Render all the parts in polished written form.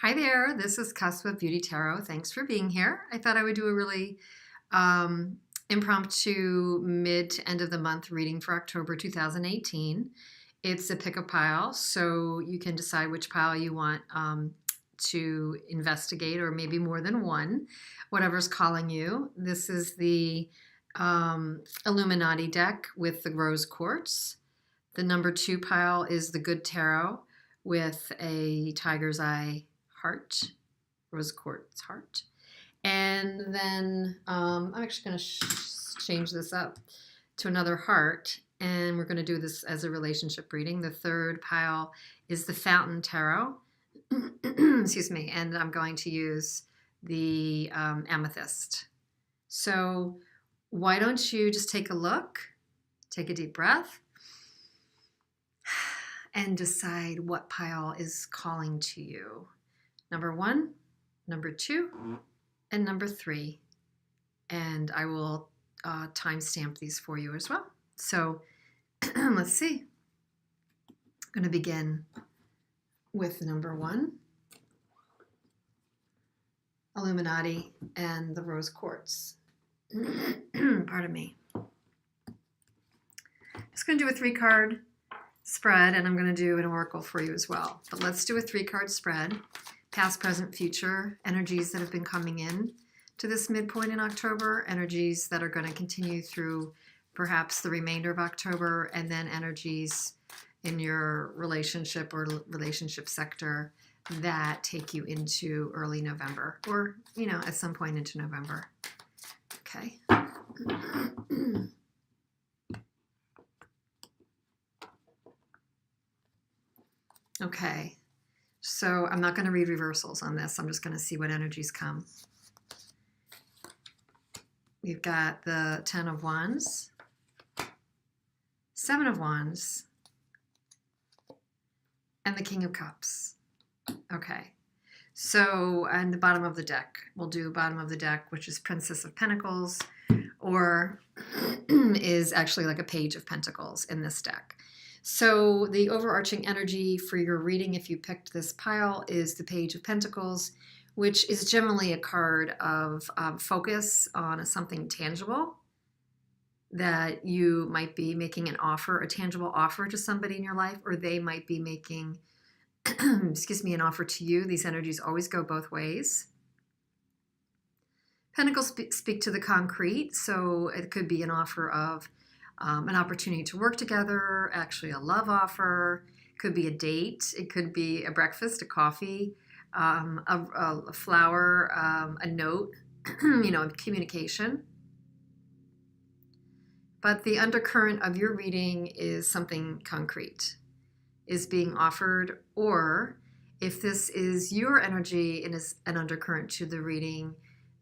Hi there, this is Cusp Beauty Tarot. Thanks for being here. I thought I would do a really um, impromptu mid to end of the month reading for October 2018. It's a pick a pile, so you can decide which pile you want to investigate, or maybe more than one, whatever's calling you. This is the Illuminati deck with the rose quartz. The number 2 pile is the Good Tarot with a tiger's eye heart, rose quartz heart. And then I'm actually going to change this up to another heart, and we're going to do this as a relationship reading. The 3rd pile is the Fountain Tarot. Excuse me. And I'm going to use the amethyst. So why don't you just take a look, take a deep breath, and decide what pile is calling to you. Number 1, number 2, and number 3. And I will timestamp these for you as well. So let's see. I'm going to begin with number 1, Illuminati and the rose quartz. Pardon me. Just going to do a 3-card spread, and I'm going to do an oracle for you as well. But let's do a 3-card spread. Past, present, future energies that have been coming in to this midpoint in October, energies that are going to continue through perhaps the remainder of October, and then energies in your relationship or relationship sector that take you into early November, or, you know, at some point into November. Okay. Okay. So I'm not going to read reversals on this. I'm just going to see what energies come. We've got the 10 of Wands, 7 of Wands, and the King of Cups. Okay. So, and the bottom of the deck. We'll do bottom of the deck, which is Princess of Pentacles, or is actually like a Page of Pentacles in this deck. So the overarching energy for your reading, if you picked this pile, is the Page of Pentacles, which is generally a card of focus on something tangible, that you might be making an offer, a tangible offer to somebody in your life, or they might be making, excuse me, an offer to you. These energies always go both ways. Pentacles speak to the concrete, so it could be an offer of an opportunity to work together, actually a love offer. It could be a date. It could be a breakfast, a coffee, a flower, a note, you know, communication. But the undercurrent of your reading is something concrete, is being offered, or if this is your energy and is an undercurrent to the reading,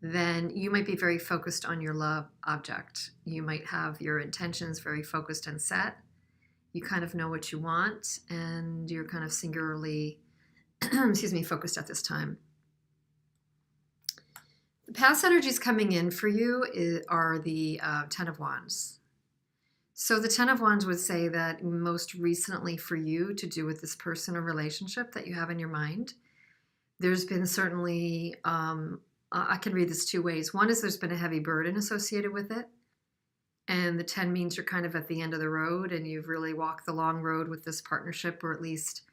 then you might be very focused on your love object. You might have your intentions very focused and set. You kind of know what you want, and you're kind of singularly, excuse me, focused at this time. The past energies coming in for you are the 10 of Wands. So the 10 of Wands would say that most recently for you, to do with this person or relationship that you have in your mind, there's been certainly, I can read this 2 ways. One is there's been a heavy burden associated with it. And the 10 means you're kind of at the end of the road and you've really walked the long road with this partnership, or at least,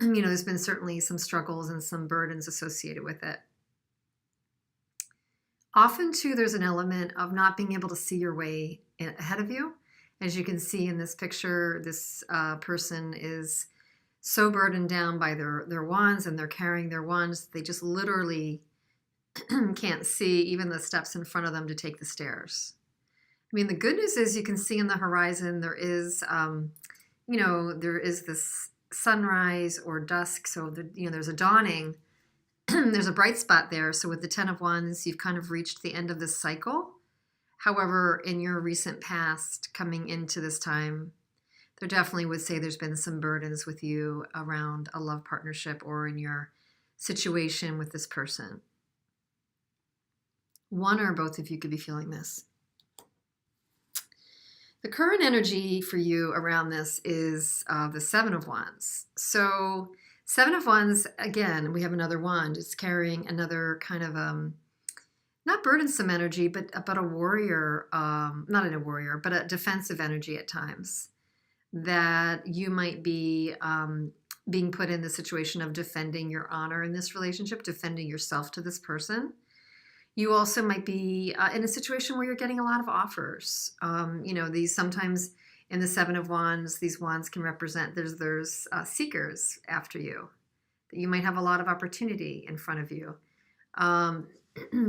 you know, there's been certainly some struggles and some burdens associated with it. Often, too, there's an element of not being able to see your way ahead of you. As you can see in this picture, this person is so burdened down by their wands, and they're carrying their wands. They just literally can't see even the steps in front of them to take the stairs. I mean, the good news is you can see in the horizon there is, you know, there is this sunrise or dusk. So, you know, there's a dawning. There's a bright spot there. So with the 10 of Wands, you've kind of reached the end of this cycle. However, in your recent past coming into this time, there definitely would say there's been some burdens with you around a love partnership or in your situation with this person. One or both of you could be feeling this. The current energy for you around this is the 7 of Wands. So Seven of Wands, again, we have another wand. It's carrying another kind of not burdensome energy, but a warrior, not a warrior, but a defensive energy at times, that you might be being put in the situation of defending your honor in this relationship, defending yourself to this person. You also might be in a situation where you're getting a lot of offers. These sometimes in the Seven of Wands, these wands can represent there's seekers after you. You might have a lot of opportunity in front of you.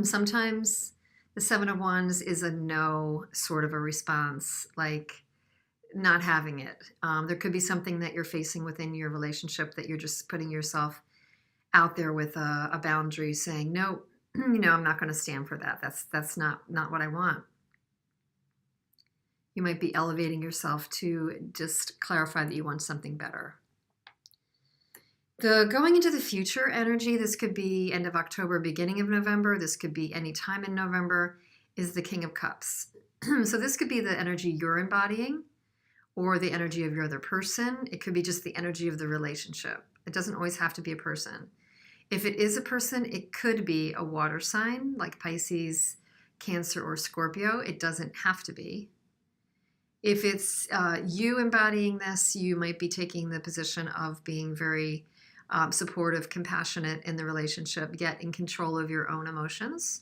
Sometimes the Seven of Wands is a no sort of a response, like not having it. There could be something that you're facing within your relationship that you're just putting yourself out there with a boundary, saying, no, I'm not going to stand for that. That's not what I want. You might be elevating yourself to just clarify that you want something better. The going into the future energy, this could be end of October, beginning of November. This could be any time in November, is the King of Cups. So this could be the energy you're embodying or the energy of your other person. It could be just the energy of the relationship. It doesn't always have to be a person. If it is a person, it could be a water sign like Pisces, Cancer, or Scorpio. It doesn't have to be. If it's you embodying this, you might be taking the position of being very supportive, compassionate in the relationship, yet in control of your own emotions.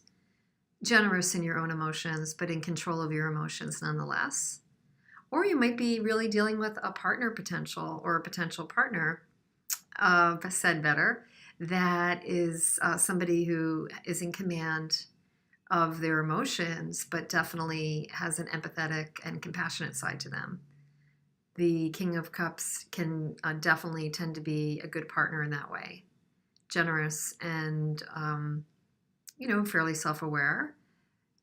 Generous in your own emotions, but in control of your emotions nonetheless. Or you might be really dealing with a partner potential or a potential partner, said better, that is somebody who is in command of their emotions, but definitely has an empathetic and compassionate side to them. The King of Cups can definitely tend to be a good partner in that way. Generous and, fairly self-aware.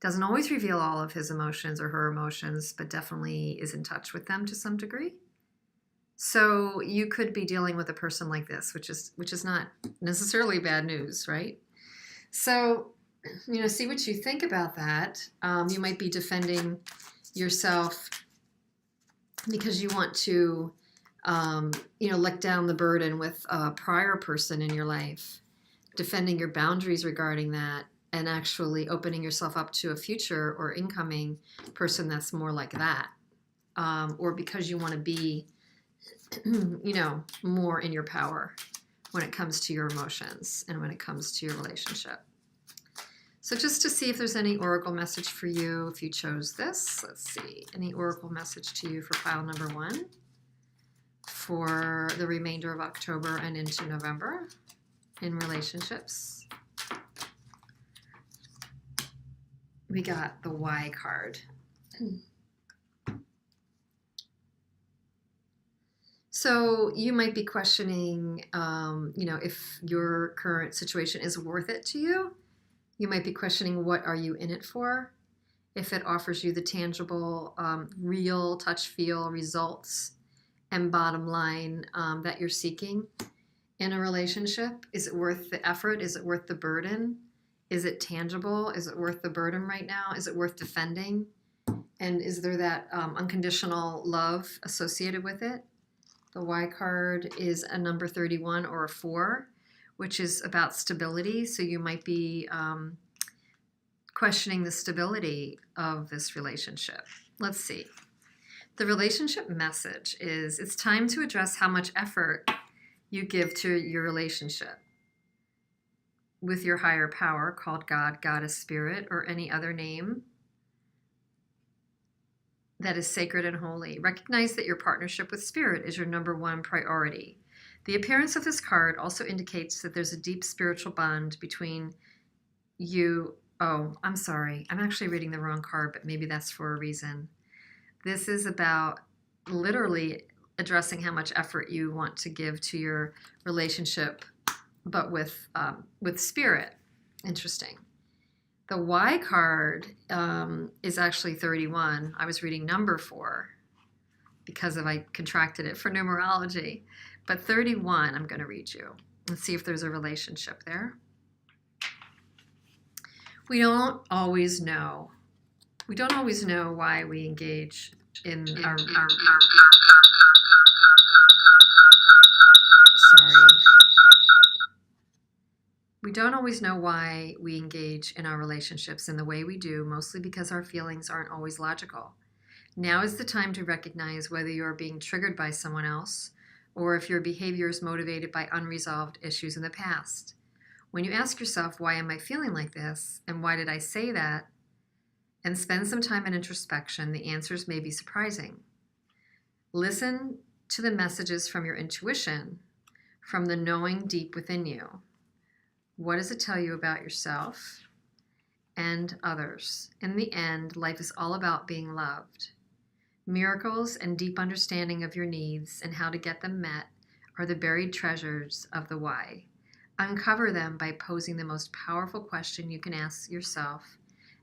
Doesn't always reveal all of his emotions or her emotions, but definitely is in touch with them to some degree. So you could be dealing with a person like this, which is not necessarily bad news, right? So, see what you think about that. You might be defending yourself because you want to, let down the burden with a prior person in your life, defending your boundaries regarding that, and actually opening yourself up to a future or incoming person that's more like that. Or because you want to be, more in your power when it comes to your emotions and when it comes to your relationship. So just to see if there's any oracle message for you if you chose this. Let's see. Any oracle message to you for pile number 1 for the remainder of October and into November in relationships. We got the Y card. So you might be questioning, if your current situation is worth it to you. You might be questioning, what are you in it for? If it offers you the tangible, real touch, feel results and bottom line that you're seeking in a relationship. Is it worth the effort? Is it worth the burden? Is it tangible? Is it worth the burden right now? Is it worth defending? And is there that unconditional love associated with it? The Y card is a number 31 or a 4, which is about stability. So you might be questioning the stability of this relationship. Let's see. The relationship message is, it's time to address how much effort you give to your relationship with your higher power called God, Goddess, Spirit, or any other name that is sacred and holy. Recognize that your partnership with Spirit is your number 1 priority. The appearance of this card also indicates that there's a deep spiritual bond between you. Oh, I'm sorry. I'm actually reading the wrong card, but maybe that's for a reason. This is about literally addressing how much effort you want to give to your relationship, but with Spirit. Interesting. The Y card is actually 31. I was reading number 4 because I contracted it for numerology. But 31, I'm going to read you. Let's see if there's a relationship there. We don't always know. We don't always know why we engage in our sorry. We don't always know why we engage in our relationships in the way we do, mostly because our feelings aren't always logical. Now is the time to recognize whether you're being triggered by someone else or if your behavior is motivated by unresolved issues in the past. When you ask yourself, why am I feeling like this? And why did I say that? And spend some time in introspection, the answers may be surprising. Listen to the messages from your intuition, from the knowing deep within you. What does it tell you about yourself and others? In the end, life is all about being loved. Miracles and deep understanding of your needs and how to get them met are the buried treasures of the why. Uncover them by posing the most powerful question you can ask yourself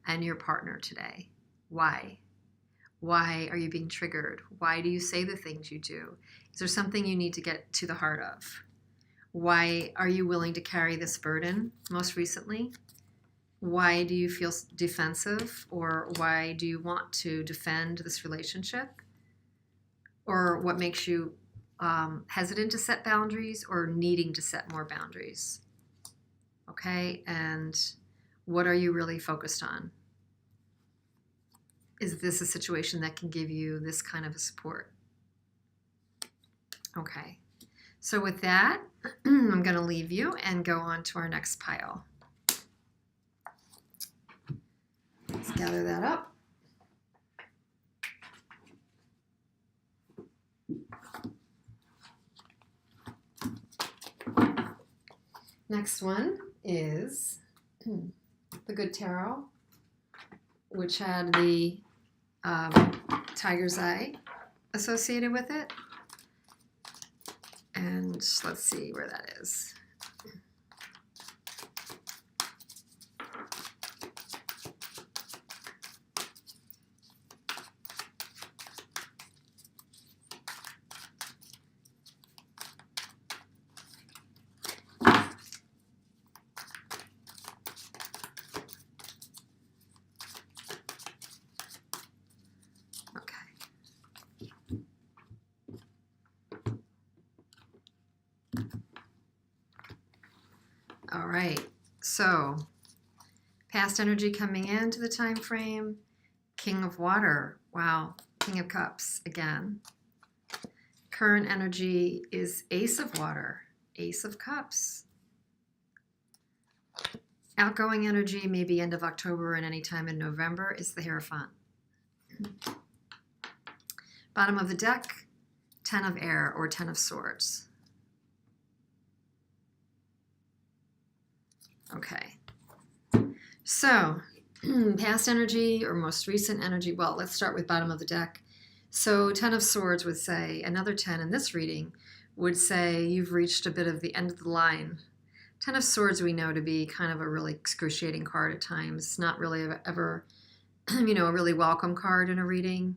and your partner today. Why? Why are you being triggered? Why do you say the things you do? Is there something you need to get to the heart of? Why are you willing to carry this burden most recently? Why do you feel defensive, or why do you want to defend this relationship? Or what makes you hesitant to set boundaries or needing to set more boundaries? Okay, and what are you really focused on? Is this a situation that can give you this kind of a support? Okay, so with that, I'm going to leave you and go on to our next pile. Let's gather that up. Next one is the Good Tarot, which had the tiger's eye associated with it. And let's see where that is. All right, so past energy coming into the time frame, King of Water, wow, King of Cups again. Current energy is Ace of Water, Ace of Cups. Outgoing energy, maybe end of October and any time in November, is the Hierophant. Bottom of the deck, Ten of Air or Ten of Swords. Okay, so past energy or most recent energy, well, let's start with bottom of the deck. So Ten of Swords would say, another 10 in this reading would say you've reached a bit of the end of the line. Ten of Swords we know to be kind of a really excruciating card at times. It's not really ever, a really welcome card in a reading,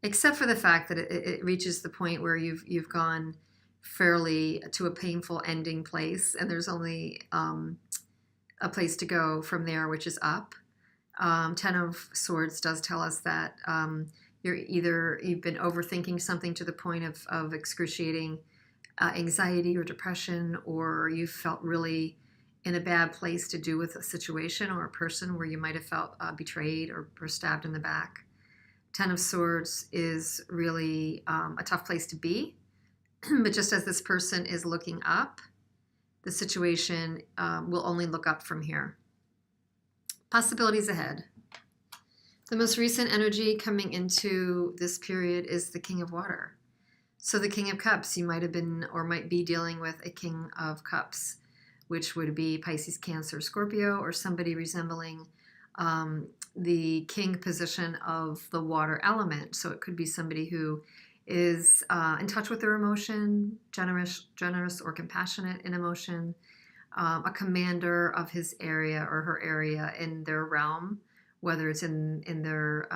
except for the fact that it reaches the point where you've gone fairly to a painful ending place, and there's only a place to go from there, which is up. Ten of Swords does tell us that you've been overthinking something to the point of excruciating anxiety or depression, or you felt really in a bad place to do with a situation or a person where you might have felt betrayed or stabbed in the back. Ten of Swords is really a tough place to be, but just as this person is looking up, the situation will only look up from here. Possibilities ahead. The most recent energy coming into this period is the King of Water. So the King of Cups, you might have been or might be dealing with a King of Cups, which would be Pisces, Cancer, Scorpio, or somebody resembling the king position of the water element. So it could be somebody who is in touch with their emotion, generous or compassionate in emotion, a commander of his area or her area in their realm, whether it's in their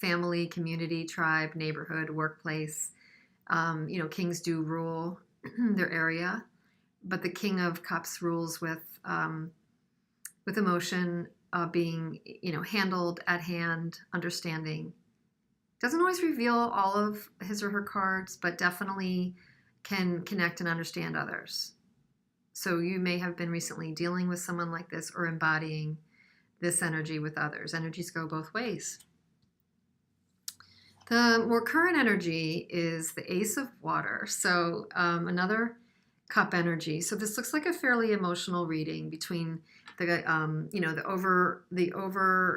family, community, tribe, neighborhood, workplace. Kings do rule their area, but the King of Cups rules with emotion, being handled at hand, understanding. Doesn't always reveal all of his or her cards, but definitely can connect and understand others. So you may have been recently dealing with someone like this or embodying this energy with others. Energies go both ways. The more current energy is the Ace of Water. So another cup energy. So this looks like a fairly emotional reading between the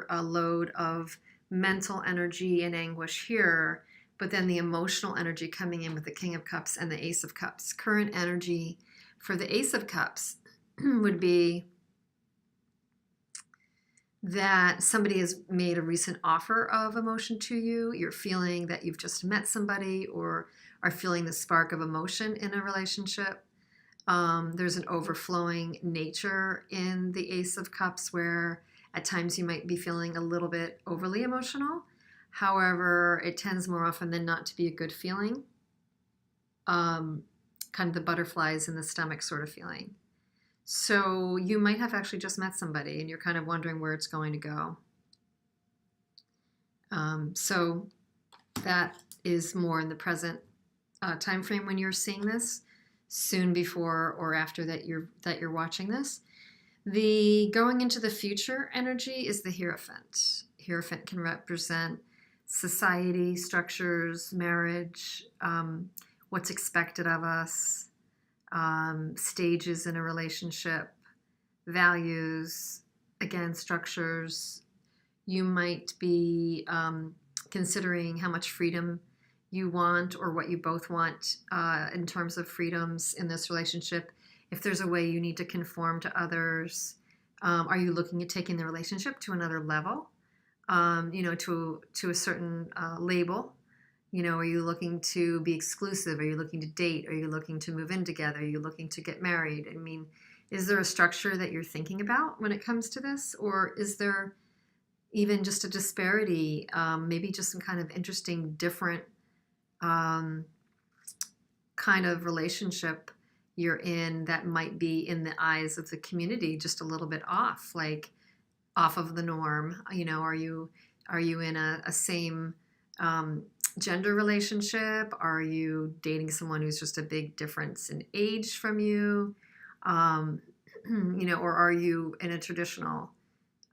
overload of mental energy and anguish here, but then the emotional energy coming in with the King of Cups and the Ace of Cups. Current energy for the Ace of Cups would be that somebody has made a recent offer of emotion to you. You're feeling that you've just met somebody or are feeling the spark of emotion in a relationship. There's an overflowing nature in the Ace of Cups where at times you might be feeling a little bit overly emotional. However, it tends more often than not to be a good feeling. Kind of the butterflies in the stomach sort of feeling. So you might have actually just met somebody and you're kind of wondering where it's going to go. So that is more in the present time frame when you're seeing this, soon before or after that you're watching this. The going into the future energy is the Hierophant. Hierophant can represent society, structures, marriage, what's expected of us, stages in a relationship, values, again, structures. You might be considering how much freedom you want or what you both want in terms of freedoms in this relationship. If there's a way you need to conform to others, are you looking at taking the relationship to another level, to a certain label? Are you looking to be exclusive? Are you looking to date? Are you looking to move in together? Are you looking to get married? I mean, is there a structure that you're thinking about when it comes to this? Or is there even just a disparity, maybe just some kind of interesting, different kind of relationship you're in that might be in the eyes of the community just a little bit off, like off of the norm? Are you in a same gender relationship? Are you dating someone who's just a big difference in age from you? Or are you in a traditional,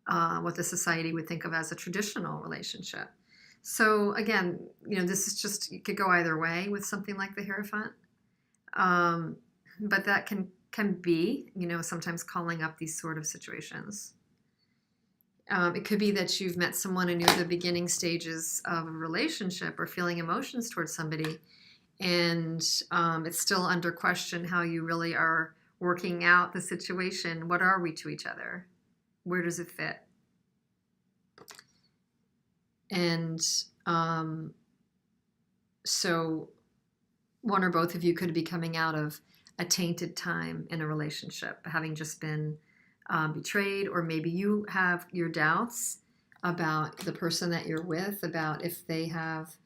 what the society would think of as a traditional relationship? So again, this is just, you could go either way with something like the Hierophant. But that can be, sometimes calling up these sort of situations. It could be that you've met someone and you're the beginning stages of a relationship or feeling emotions towards somebody, and it's still under question how you really are working out the situation. What are we to each other? Where does it fit? And so one or both of you could be coming out of a tainted time in a relationship, having just been betrayed, or maybe you have your doubts about the person that you're with, about if they have,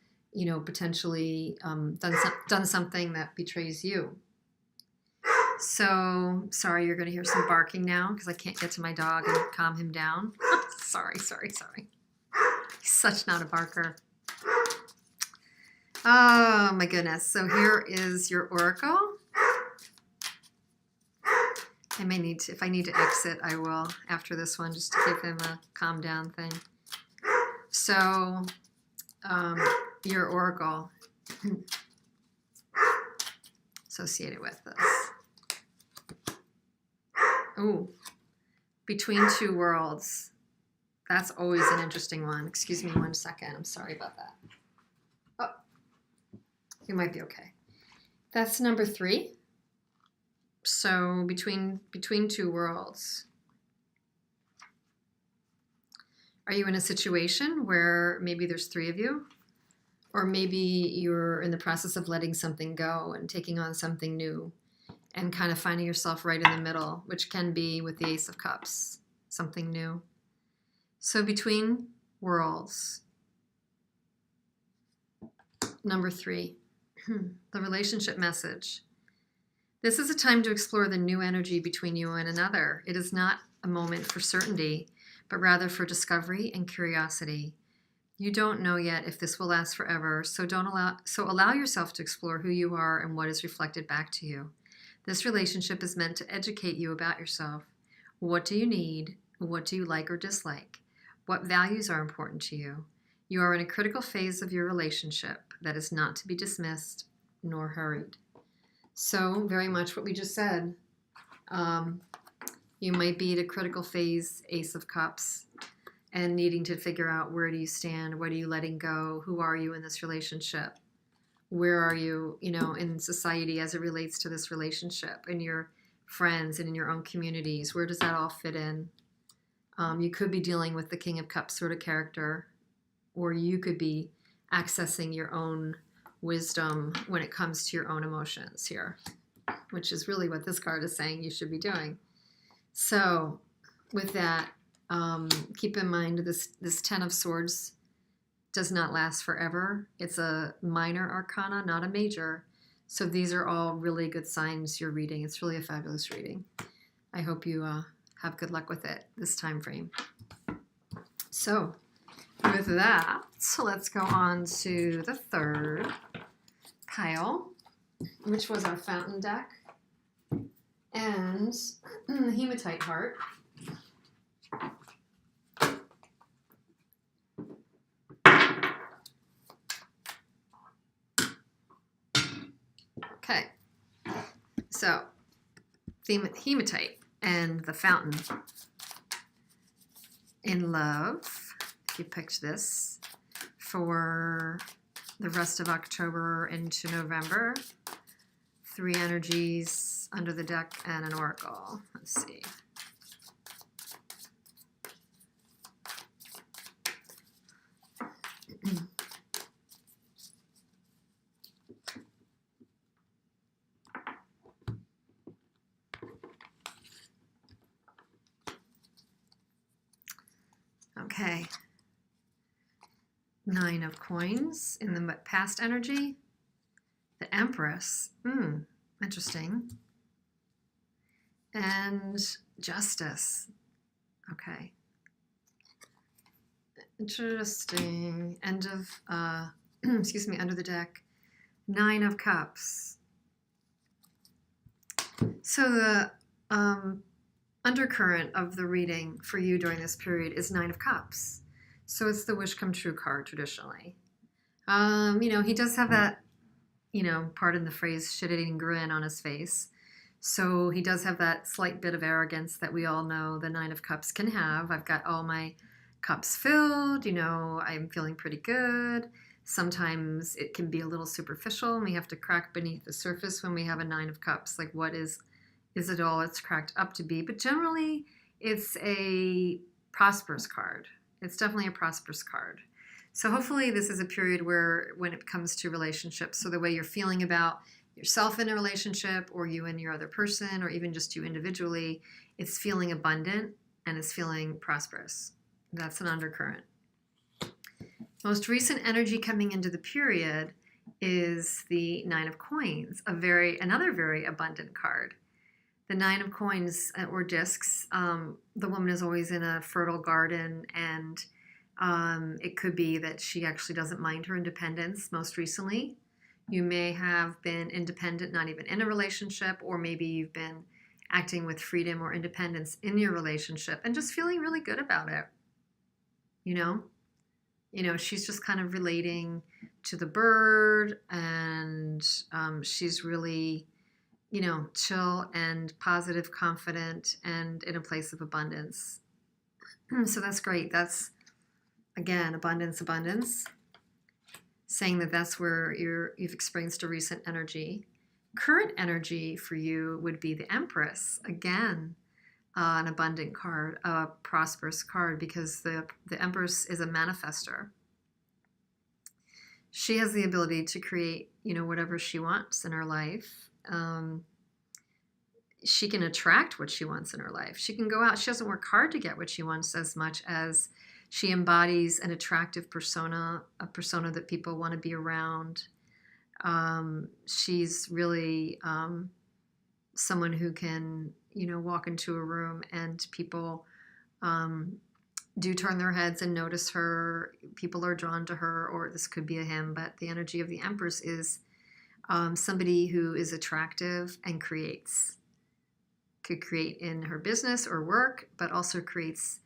potentially done something that betrays you. So, sorry, you're going to hear some barking now because I can't get to my dog and calm him down. Sorry. He's such not a barker. Oh my goodness. So here is your oracle. I may need to, if I need to exit, I will after this one, just to give him a calm down thing. So, your oracle associated with this. Ooh, between two worlds. That's always an interesting one. Excuse me 1 second. I'm sorry about that. Oh, you might be okay. That's number 3. So between two worlds. Are you in a situation where maybe there's 3 of you? Or maybe you're in the process of letting something go and taking on something new and kind of finding yourself right in the middle, which can be with the Ace of Cups, something new. So between worlds. Number 3, the relationship message. This is a time to explore the new energy between you and another. It is not a moment for certainty, but rather for discovery and curiosity. You don't know yet if this will last forever, so allow yourself to explore who you are and what is reflected back to you. This relationship is meant to educate you about yourself. What do you need? What do you like or dislike? What values are important to you? You are in a critical phase of your relationship that is not to be dismissed nor hurried. So, very much what we just said. You might be at a critical phase, Ace of Cups, and needing to figure out where do you stand, what are you letting go, who are you in this relationship, where are you, in society as it relates to this relationship, in your friends and in your own communities, where does that all fit in? You could be dealing with the King of Cups sort of character, or you could be accessing your own wisdom when it comes to your own emotions here, which is really what this card is saying you should be doing. So with that, keep in mind this Ten of Swords does not last forever. It's a minor arcana, not a major. So these are all really good signs you're reading. It's really a fabulous reading. I hope you have good luck with it this time frame. So with that, let's go on to the third pile, which was our fountain deck and the hematite heart. Okay, so hematite and the fountain. In love, if you picked this for the rest of October into November, 3 energies under the deck and an oracle. Let's see. Okay. 9 of coins in the past energy. The Empress. Interesting. And Justice. Okay. Interesting. End of, excuse me, under the deck. 9 of Cups. So the undercurrent of the reading for you during this period is 9 of Cups. So it's the wish come true card traditionally. He does have that, pardon the phrase, shit-eating grin on his face. So he does have that slight bit of arrogance that we all know the 9 of Cups can have. I've got all my cups filled, I'm feeling pretty good. Sometimes it can be a little superficial and we have to crack beneath the surface when we have a 9 of Cups. Like, what is it all it's cracked up to be? But generally, it's a prosperous card. It's definitely a prosperous card. So hopefully this is a period where, when it comes to relationships, so the way you're feeling about yourself in a relationship, or you and your other person, or even just you individually, it's feeling abundant and it's feeling prosperous. That's an undercurrent. Most recent energy coming into the period is the 9 of Coins, another very abundant card. The 9 of Coins or discs, the woman is always in a fertile garden, and it could be that she actually doesn't mind her independence most recently. You may have been independent, not even in a relationship, or maybe you've been acting with freedom or independence in your relationship and just feeling really good about it. She's just kind of relating to the bird, and she's really chill and positive, confident, and in a place of abundance. So that's great. That's, again, abundance, saying that that's where you've experienced a recent energy. Current energy for you would be the Empress. Again, an abundant card, a prosperous card, because the Empress is a manifester. She has the ability to create, whatever she wants in her life. She can attract what she wants in her life. She can go out. She doesn't work hard to get what she wants as much as she embodies an attractive persona, a persona that people want to be around. She's really someone who can, walk into a room and people do turn their heads and notice her. People are drawn to her, or this could be a him, but the energy of the Empress is somebody who is attractive and creates. Could create in her business or work, but also creates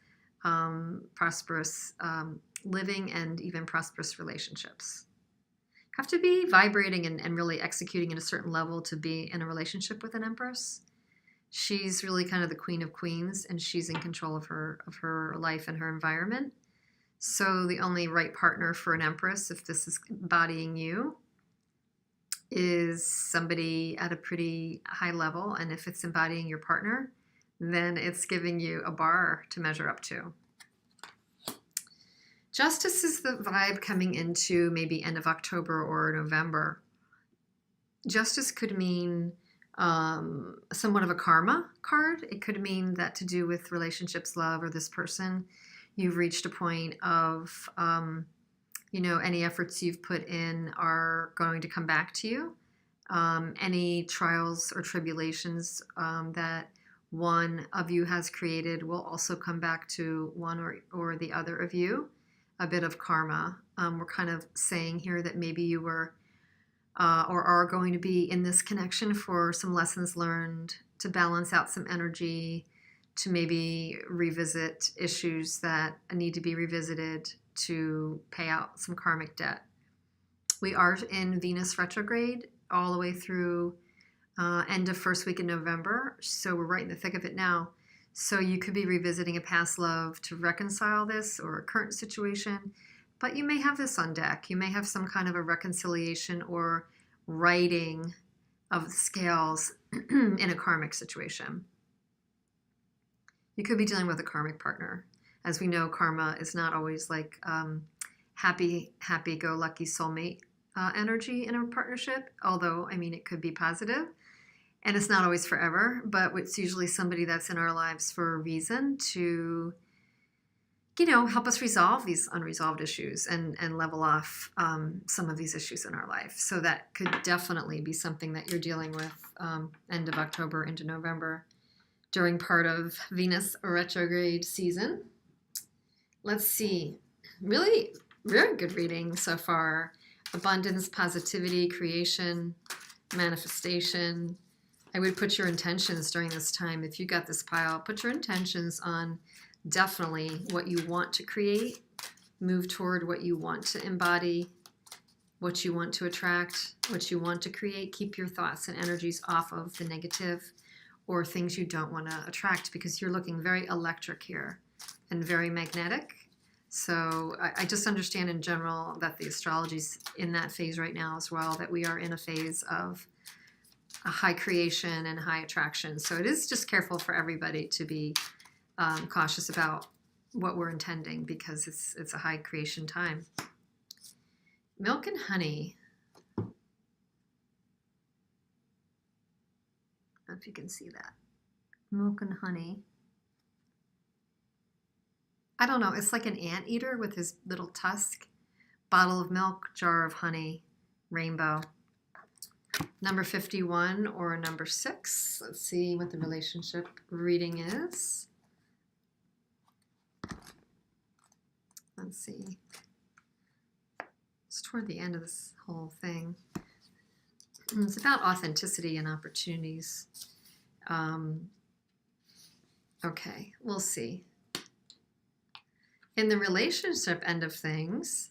prosperous living and even prosperous relationships. Have to be vibrating and really executing at a certain level to be in a relationship with an empress. She's really kind of the queen of queens, and she's in control of her life and her environment. So the only right partner for an empress, if this is embodying you, is somebody at a pretty high level. And if it's embodying your partner, then it's giving you a bar to measure up to. Justice is the vibe coming into maybe end of October or November. Justice could mean somewhat of a karma card. It could mean that to do with relationships, love, or this person, you've reached a point of, any efforts you've put in are going to come back to you. Any trials or tribulations that one of you has created will also come back to one or the other of you. A bit of karma. We're kind of saying here that maybe you were or are going to be in this connection for some lessons learned, to balance out some energy, to maybe revisit issues that need to be revisited, to pay out some karmic debt. We are in Venus retrograde all the way through end of first week in November, so we're right in the thick of it now. So you could be revisiting a past love to reconcile this or a current situation, but you may have this on deck. You may have some kind of a reconciliation or righting of the scales in a karmic situation. You could be dealing with a karmic partner. As we know, karma is not always like happy-go-lucky soulmate energy in a partnership, although, it could be positive. And it's not always forever, but it's usually somebody that's in our lives for a reason to, help us resolve these unresolved issues and level off some of these issues in our life. So that could definitely be something that you're dealing with end of October into November during part of Venus retrograde season. Let's see. Really, very good reading so far. Abundance, positivity, creation, manifestation. I would put your intentions during this time. If you got this pile, put your intentions on definitely what you want to create, move toward what you want to embody, what you want to attract, what you want to create. Keep your thoughts and energies off of the negative or things you don't want to attract, because you're looking very electric here and very magnetic. So I just understand in general that the astrology's in that phase right now as well, that we are in a phase of a high creation and high attraction. So it is just careful for everybody to be cautious about what we're intending, because it's a high creation time. Milk and honey. I don't know if you can see that. Milk and honey. I don't know. It's like an anteater with his little tusk. Bottle of milk, jar of honey, rainbow. Number 51 or number 6. Let's see what the relationship reading is. Let's see. It's toward the end of this whole thing. It's about authenticity and opportunities. Okay, we'll see. In the relationship end of things,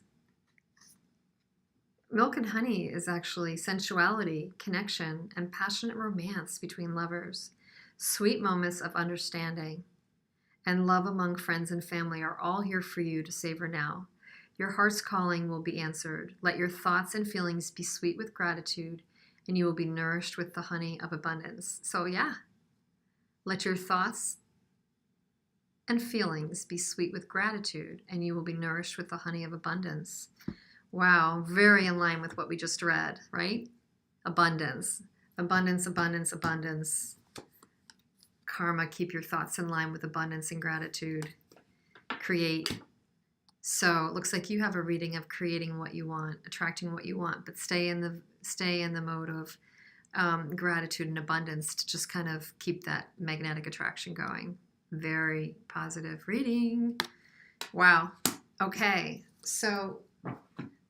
milk and honey is actually sensuality, connection, and passionate romance between lovers. Sweet moments of understanding and love among friends and family are all here for you to savor now. Your heart's calling will be answered. Let your thoughts and feelings be sweet with gratitude, and you will be nourished with the honey of abundance. So yeah, let your thoughts and feelings be sweet with gratitude, and you will be nourished with the honey of abundance. Wow, very in line with what we just read, right? Abundance, abundance, abundance, abundance. Karma, keep your thoughts in line with abundance and gratitude. Create. So it looks like you have a reading of creating what you want, attracting what you want, but stay in the mode of gratitude and abundance to just kind of keep that magnetic attraction going. Very positive reading. Wow. Okay. So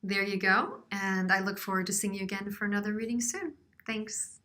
there you go. And I look forward to seeing you again for another reading soon. Thanks.